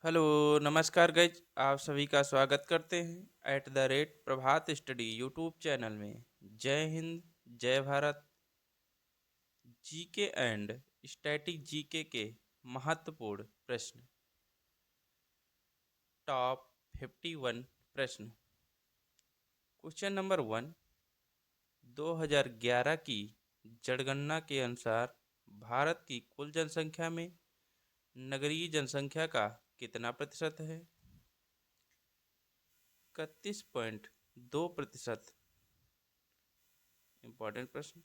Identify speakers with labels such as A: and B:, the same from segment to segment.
A: Hello, नमस्कार guys. आप सभी का स्वागत करते हैं प्रभात स्टडी यूट्यूब चैनल में। जय हिंद, जय Bharat. GK and static GK के महत्वपूर्ण प्रश्न। टॉप 51 प्रश्न। Question number 1। 2011 की जनगणना के अनुसार भारत की कुल जनसंख्या में नगरीय जनसंख्या का कितना प्रतिशत है? 31.2%। इंपॉर्टेंट प्रश्न।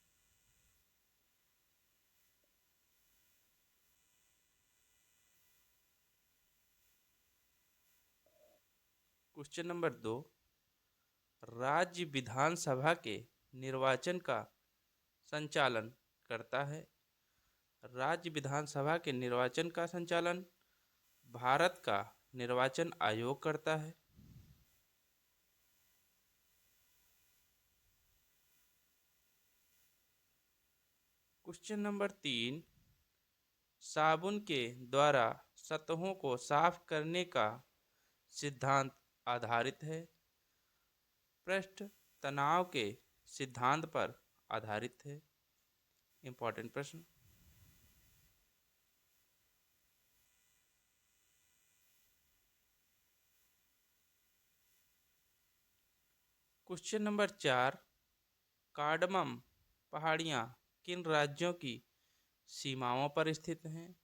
A: Question number 2। राज्य विधानसभा के निर्वाचन का संचालन करता है। राज्य विधानसभा के निर्वाचन का संचालन भारत का निर्वाचन आयोग करता है। Question number 3। साबुन के द्वारा सतहों को साफ करने का सिद्धांत आधारित है। पृष्ठ तनाव के सिद्धांत पर आधारित है। इंपॉर्टेंट प्रश्न। Question number 4। कार्डमम पहाड़ियाँ किन राज्यों की सीमाओं पर स्थित हैं?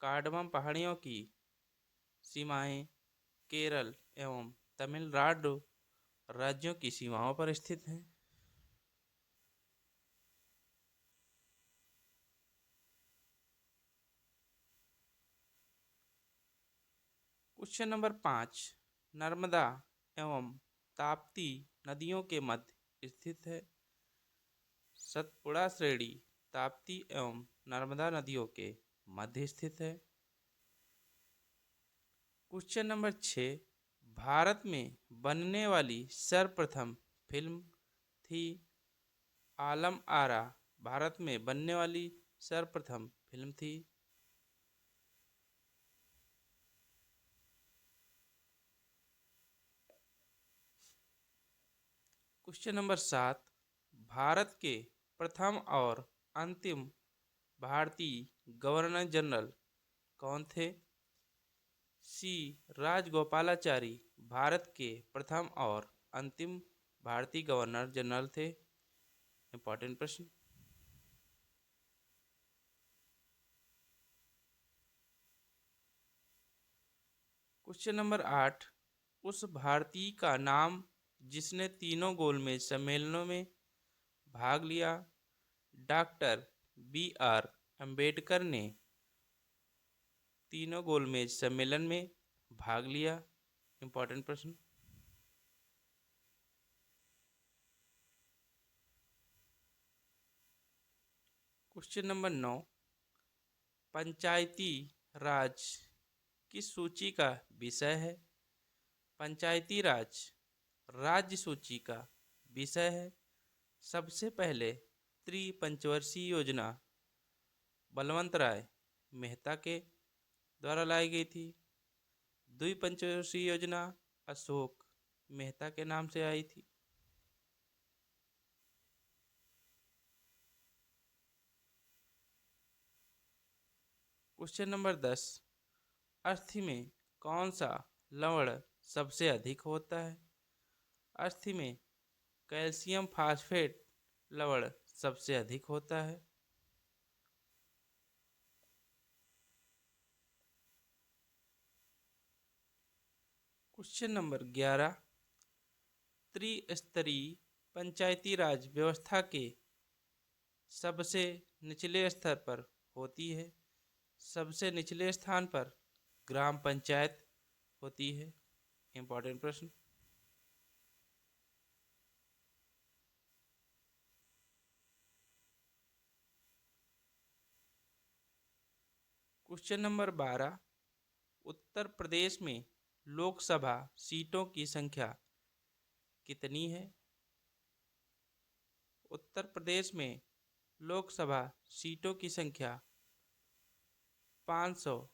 A: कार्डमम पहाड़ियों की सीमाएं केरल एवं तमिलनाडु राज्यों की सीमाओं पर स्थित हैं। Question number 5। नर्मदा एवं ताप्ती नदियों के मध्य स्थित है। सतपुड़ा श्रेणी ताप्ती एवं नर्मदा नदियों के मध्य स्थित है। Question number 6। भारत में बनने वाली सर्वप्रथम फिल्म थी। आलम आरा भारत में बनने वाली सर्वप्रथम फिल्म थी। Question number 7। भारत के प्रथम और अंतिम भारतीय गवर्नर जनरल कौन थे? सी राजगोपालाचारी भारत के प्रथम और अंतिम भारतीय गवर्नर जनरल थे। इंपॉर्टेंट प्रश्न। Question number 8। उस भारतीय का नाम जिसने तीनों गोलमेज सम्मेलनों में भाग लिया। Doctor B.R. अम्बेडकर ने तीनों गोलमेज सम्मेलन में भाग लिया। इंपॉर्टेंट प्रश्न। Question number 9। पंचायती राज किस सूची का विषय है? पंचायती राज राज्य सूची का विषय है। सबसे पहले त्रिपंचवर्षीय योजना बलवंत राय मेहता के द्वारा लाई गई थी। द्विपंचवर्षीय योजना अशोक मेहता के नाम से आई थी। Question number 10। अस्थि में कौन सा लवण सबसे अधिक होता है? अस्थि में कैल्शियम फास्फेट लवण सबसे अधिक होता है। Question number 11। त्रिस्तरीय पंचायती राज व्यवस्था के सबसे निचले स्तर पर होती है। सबसे निचले स्थान पर ग्राम पंचायत होती है। इंपॉर्टेंट प्रश्न। Question number 12। उत्तर प्रदेश में लोकसभा सीटों की संख्या कितनी है? उत्तर प्रदेश में लोकसभा सीटों की संख्या 500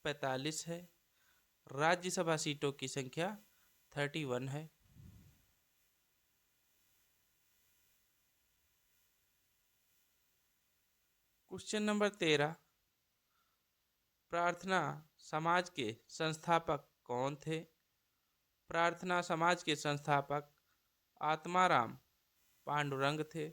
A: 45 है। राज्यसभा सीटों की संख्या 31 है। क्वेश्चन नंबर 13, प्रार्थना समाज के संस्थापक कौन थे? प्रार्थना समाज के संस्थापक आत्माराम पांडुरंग थे।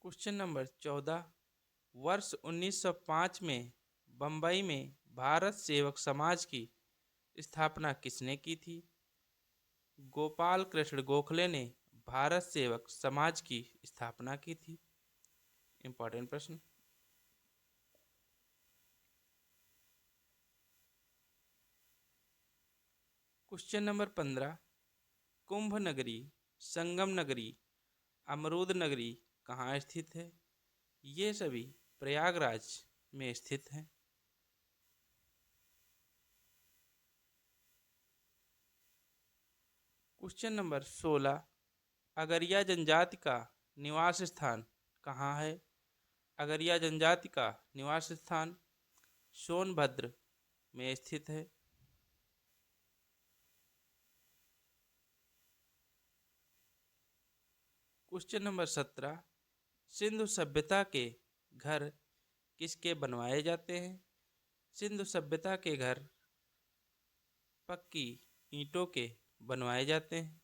A: क्वेश्चन नंबर 14, वर्ष 1905 में बम्बई में भारत सेवक समाज की स्थापना किसने की थी? गोपाल कृष्ण गोखले ने भारत सेवक समाज की स्थापना की थी। इंपॉर्टेंट प्रश्न। क्वेश्चन नंबर 15, कुंभ नगरी, संगम नगरी, अमरूद नगरी कहाँ स्थित है? ये सभी प्रयागराज में स्थित हैं। क्वेश्चन नंबर 16, अगरिया जनजाति का निवास स्थान कहाँ है? अगरिया जनजाति का निवास स्थान सोनभद्र में स्थित है। क्वेश्चन नंबर 17, सिंधु सभ्यता के घर किसके बनवाए जाते हैं? सिंधु सभ्यता के घर पक्की ईंटों के बनवाए जाते हैं।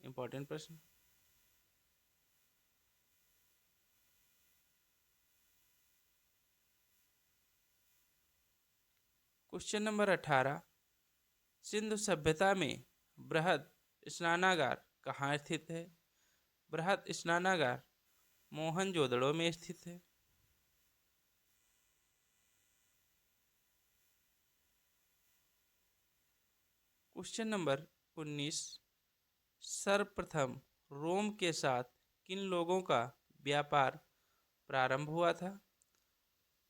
A: इंपॉर्टेंट प्रश्न। क्वेश्चन नंबर 18, सिंधु सभ्यता में बृहद स्नानागार कहाँ स्थित है? बृहद स्नानागार मोहनजोदड़ो में स्थित है। क्वेश्चन नंबर 19, सर्वप्रथम रोम के साथ किन लोगों का व्यापार प्रारंभ हुआ था?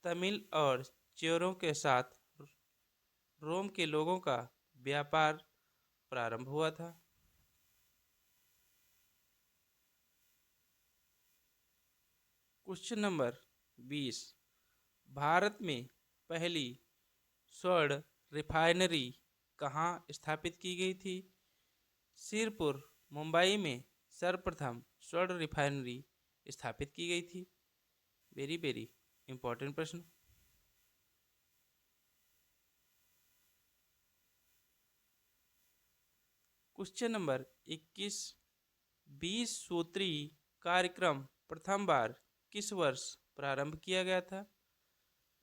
A: तमिल और चेरों के साथ रोम के लोगों का व्यापार प्रारंभ हुआ था। क्वेश्चन नंबर 20, भारत में पहली स्वर्ण रिफाइनरी कहाँ स्थापित की गई थी? सिरपुर मुंबई में सर्वप्रथम स्वर्ण रिफाइनरी स्थापित की गई थी। वेरी वेरी इंपॉर्टेंट प्रश्न। क्वेश्चन नंबर 21, 20 सूत्री कार्यक्रम प्रथम बार किस वर्ष प्रारंभ किया गया था?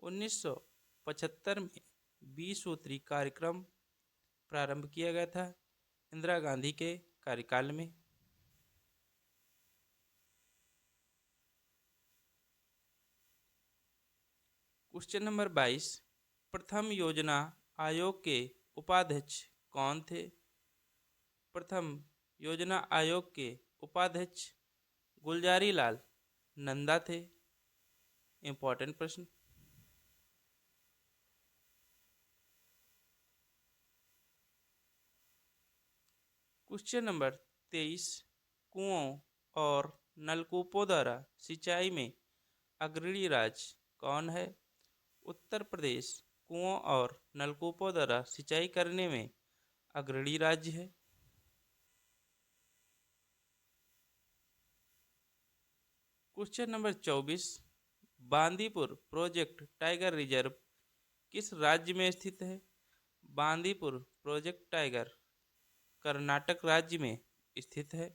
A: 1975 में 20 सूत्री कार्यक्रम प्रारंभ किया गया था इंदिरा गांधी के कार्यकाल में। क्वेश्चन नंबर 22, प्रथम योजना आयोग के उपाध्यक्ष कौन थे? प्रथम योजना आयोग के उपाध्यक्ष गुलजारी लाल नंदा थे। इंपॉर्टेंट प्रश्न। क्वेश्चन नंबर 23, कुओं और नलकूपों द्वारा सिंचाई में अग्रणी राज्य कौन है? उत्तर प्रदेश कुओं और नलकूपों द्वारा सिंचाई करने में अग्रणी राज्य है। Question number 24, Bandipur project tiger reserve किस राज्य में स्थित है? बांदीपुर प्रोजेक्ट टाइगर कर्नाटक राज्य में स्थित है।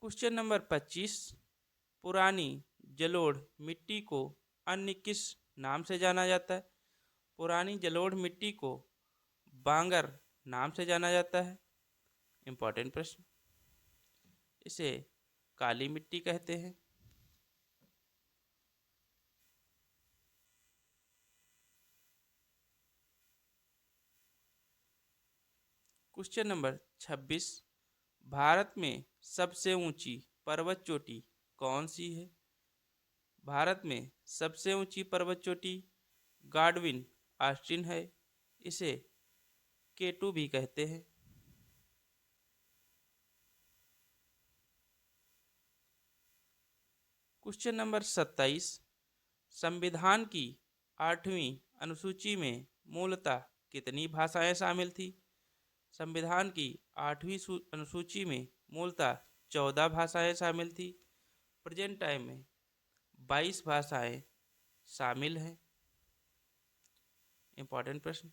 A: क्वेश्चन नंबर 25, पुरानी जलोढ़ मिट्टी को अन्य किस नाम से जाना जाता है? पुरानी जलोढ़ मिट्टी को बांगर नाम से जाना जाता है। इंपॉर्टेंट प्रश्न। इसे काली मिट्टी कहते हैं। क्वेश्चन नंबर 26, भारत में सबसे ऊंची पर्वत चोटी कौन सी है? भारत में सबसे ऊंची पर्वत चोटी गाडविन ऑस्टिन है। इसे केटू भी कहते हैं। क्वेश्चन नंबर 27, संविधान की 8वीं अनुसूची में मूलतः कितनी भाषाएं शामिल थी? संविधान की 8वीं अनुसूची में मूलतः 14 भाषाएं शामिल थी। प्रेजेंट टाइम में 22 भाषाएं शामिल हैं। इंपॉर्टेंट प्रश्न।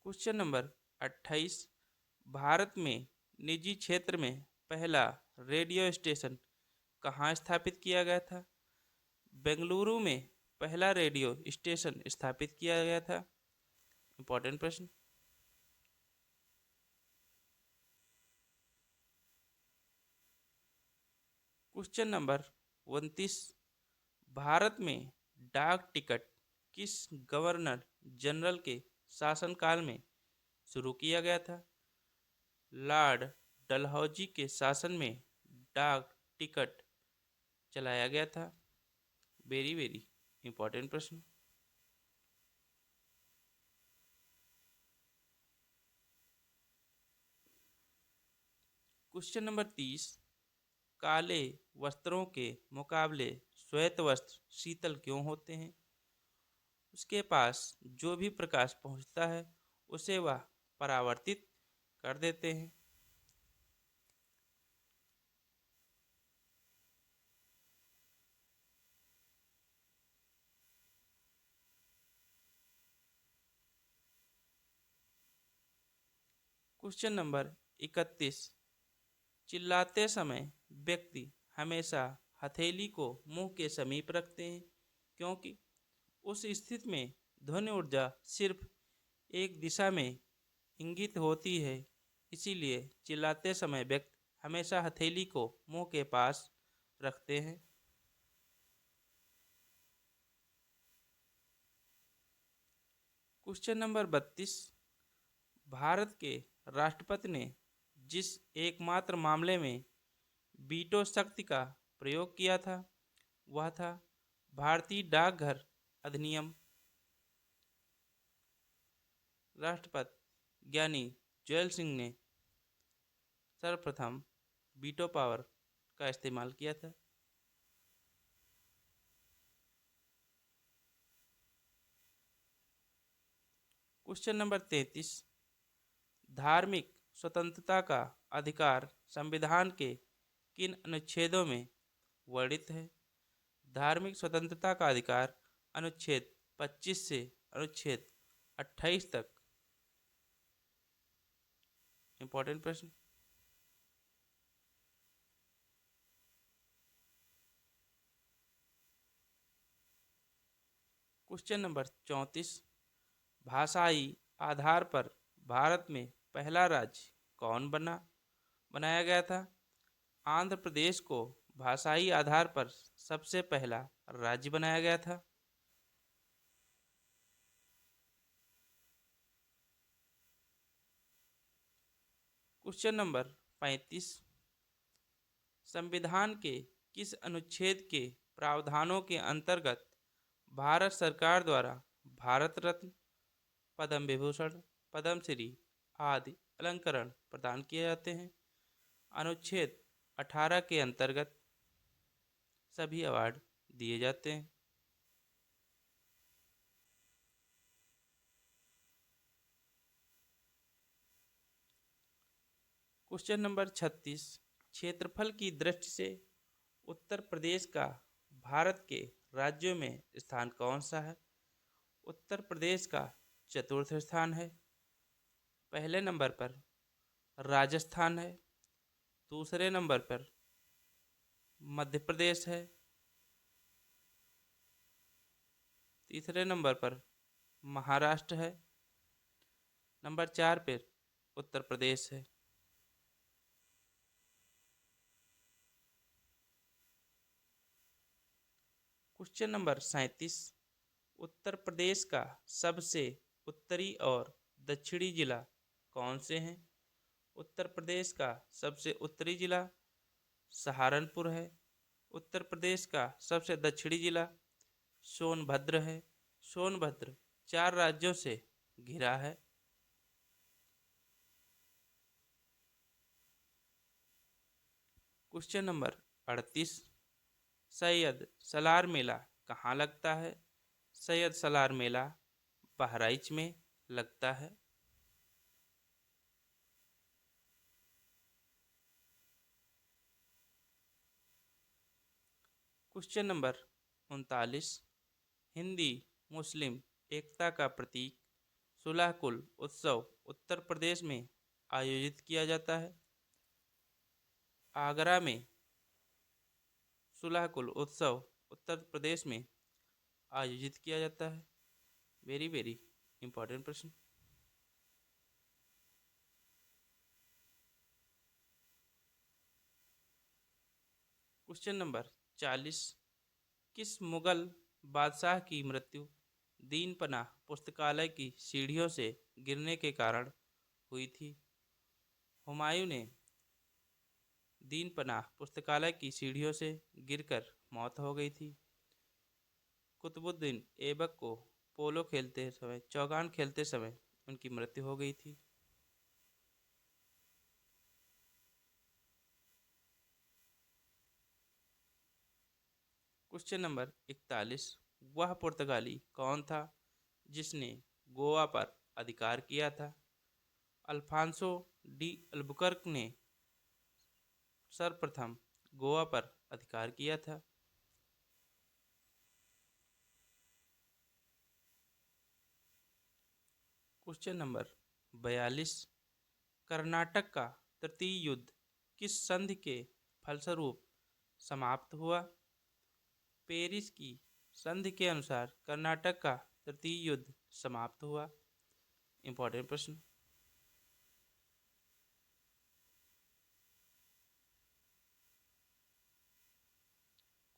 A: क्वेश्चन नंबर 28, भारत में निजी क्षेत्र में पहला रेडियो स्टेशन कहाँ स्थापित किया गया था? बेंगलुरु में पहला रेडियो स्टेशन स्थापित किया गया था। इंपॉर्टेंट प्रश्न। क्वेश्चन नंबर 29, भारत में डाक टिकट किस गवर्नर जनरल के शासनकाल में शुरू किया गया था? लॉर्ड डलहौजी के शासन में डाक टिकट चलाया गया था। वेरी वेरी इंपॉर्टेंट प्रश्न। क्वेश्चन नंबर 30, काले वस्त्रों के मुकाबले श्वेत वस्त्र शीतल क्यों होते हैं? उसके पास जो भी प्रकाश पहुंचता है उसे वह परावर्तित कर देते हैं। क्वेश्चन नंबर 31, चिल्लाते समय व्यक्ति हमेशा हथेली को मुंह के समीप रखते हैं क्योंकि उस स्थिति में ध्वनि ऊर्जा सिर्फ एक दिशा में इंगित होती है। इसीलिए चिल्लाते समय व्यक्ति हमेशा हथेली को मुंह के पास रखते हैं। क्वेश्चन नंबर 32, भारत के राष्ट्रपति ने जिस एकमात्र मामले में वीटो शक्ति का प्रयोग किया था वह था भारतीय डाकघर अधिनियम। राष्ट्रपति ज्ञानी जैल सिंह ने सर्वप्रथम वीटो पावर का इस्तेमाल किया था। क्वेश्चन नंबर 33, धार्मिक स्वतंत्रता का अधिकार संविधान के किन अनुच्छेदों में वर्णित है? धार्मिक स्वतंत्रता का अधिकार अनुच्छेद 25 से अनुच्छेद 28 तक। इंपॉर्टेंट प्रश्न। क्वेश्चन नंबर 34, भाषाई आधार पर भारत में पहला राज्य कौन बनाया गया था? आंध्र प्रदेश को भाषाई आधार पर सबसे पहला राज्य बनाया गया था। क्वेश्चन नंबर 35, संविधान के किस अनुच्छेद के प्रावधानों के अंतर्गत भारत सरकार द्वारा भारत रत्न, पद्म विभूषण, पद्मश्री आदि अलंकरण प्रदान किए जाते हैं? अनुच्छेद 18 के अंतर्गत सभी अवार्ड दिए जाते हैं। क्वेश्चन नंबर 36, क्षेत्रफल की दृष्टि से उत्तर प्रदेश का भारत के राज्यों में स्थान कौन सा है? उत्तर प्रदेश का चतुर्थ स्थान है। पहले नंबर पर राजस्थान है, दूसरे नंबर पर मध्य प्रदेश है, तीसरे नंबर पर महाराष्ट्र है, नंबर 4 पर उत्तर प्रदेश है। क्वेश्चन नंबर 37, उत्तर प्रदेश का सबसे उत्तरी और दक्षिणी जिला कौन से हैं? उत्तर प्रदेश का सबसे उत्तरी जिला सहारनपुर है, उत्तर प्रदेश का सबसे दक्षिणी जिला सोनभद्र है। सोनभद्र 4 राज्यों से घिरा है। Question number 38। सैयद सलार मेला कहाँ लगता है? सैयद सलार मेला बहराइच में लगता है। Question number 39। हिंदी मुस्लिम एकता का प्रतीक सुलह कुल उत्सव उत्तर प्रदेश में आयोजित किया जाता है। आगरा में सुलह कुल उत्सव उत्तर प्रदेश में आयोजित किया जाता है। वेरी वेरी इंपॉर्टेंट प्रश्न। Question number 40। किस मुगल बादशाह की मृत्यु दीन पनाह पुस्तकालय की सीढ़ियों से गिरने के कारण हुई थी? हुमायूं ने दीन पनाह पुस्तकालय की सीढ़ियों से गिरकर मौत हो गई थी। कुतुबुद्दीन ऐबक को पोलो खेलते समय चौगान खेलते समय उनकी मृत्यु हो गई थी। Question number 41। वह पुर्तगाली कौन था जिसने गोवा पर अधिकार किया था? अल्फांसो डी अल्बुकर्क ने सर्वप्रथम गोवा पर अधिकार किया था। Question number 42। कर्नाटक का तृतीय युद्ध किस संधि के फलस्वरूप समाप्त हुआ? पेरिस की संधि के अनुसार कर्नाटक का तृतीय युद्ध समाप्त हुआ। इंपॉर्टेंट प्रश्न।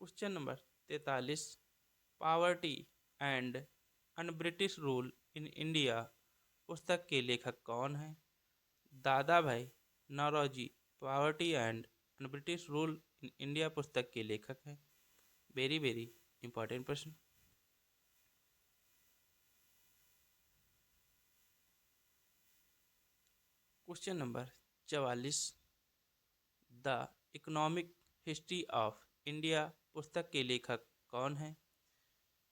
A: Question number 43। Poverty and un British rule in India पुस्तक के लेखक कौन हैं? Dadabhai Naoroji poverty and un British rule in India पुस्तक के लेखक हैं। वेरी वेरी इंपॉर्टेंट प्रश्न। Question number 44। The economic history of India पुस्तक के लेखक कौन हैं?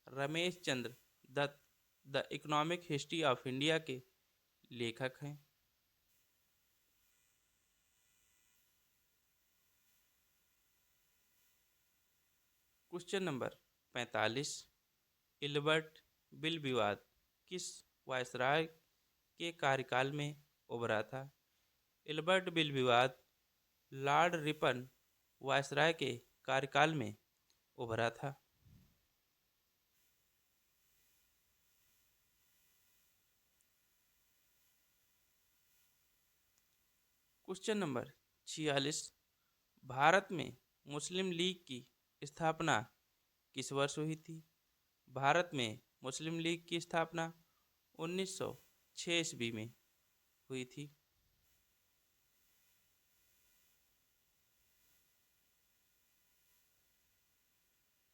A: Ramesh Chandra Dutt the economic history of India के लेखक हैं। Question number 45। इल्बर्ट बिल विवाद किस वायसराय के कार्यकाल में उभरा था? इल्बर्ट बिल विवाद लॉर्ड रिपन वायसराय के कार्यकाल में उभरा था। Question number 46। भारत में मुस्लिम लीग की स्थापना किस वर्ष हुई थी? भारत में मुस्लिम लीग की स्थापना 1906 ईस्वी में हुई थी।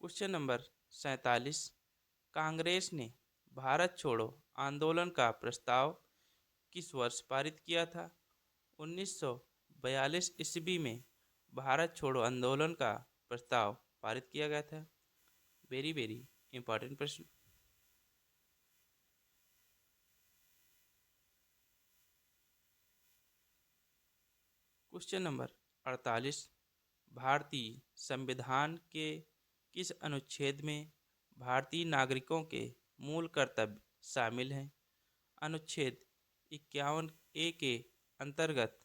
A: Question number 47। कांग्रेस ने भारत छोड़ो आंदोलन का प्रस्ताव किस वर्ष पारित किया था? 1942 ईस्वी में भारत छोड़ो आंदोलन का प्रस्ताव पारित किया गया था। वेरी वेरी इंपॉर्टेंट प्रश्न। Question number 48। भारतीय संविधान के किस अनुच्छेद में भारतीय नागरिकों के मूल कर्तव्य शामिल हैं? अनुच्छेद 51A के अंतर्गत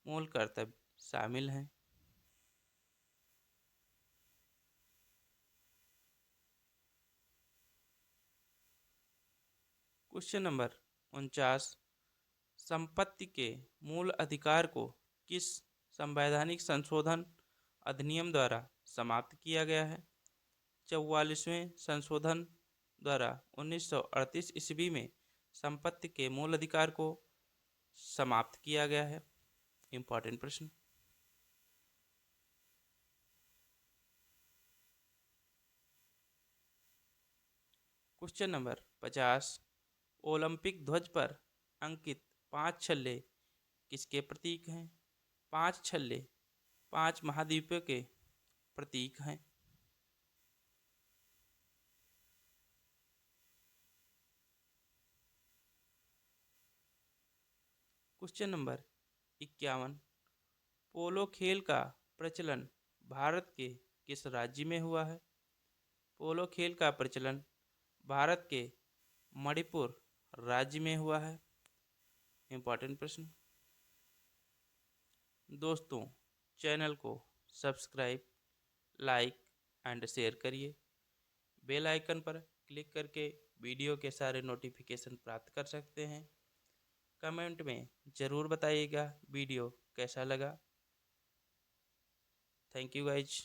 A: मूल कर्तव्य शामिल हैं। Question number 49। संपत्ति के मूल अधिकार को किस संवैधानिक संशोधन अधिनियम द्वारा समाप्त किया गया है? 44वें संशोधन द्वारा 1938 ईस्वी में संपत्ति के मूल अधिकार को समाप्त किया गया है। इंपॉर्टेंट प्रश्न। Question number 50। ओलंपिक ध्वज पर अंकित 5 छल्ले किसके प्रतीक हैं? 5 छल्ले 5 महाद्वीपों के प्रतीक हैं। Question number 51। पोलो खेल का प्रचलन भारत के किस राज्य में हुआ है? पोलो खेल का प्रचलन भारत के मणिपुर राज्य में हुआ है। इम्पॉर्टेंट प्रश्न। दोस्तों, चैनल को सब्सक्राइब, लाइक एंड शेयर करिए। बेल आइकन पर क्लिक करके वीडियो के सारे नोटिफिकेशन प्राप्त कर सकते हैं। कमेंट में ज़रूर बताइएगा वीडियो कैसा लगा। Thank you guys.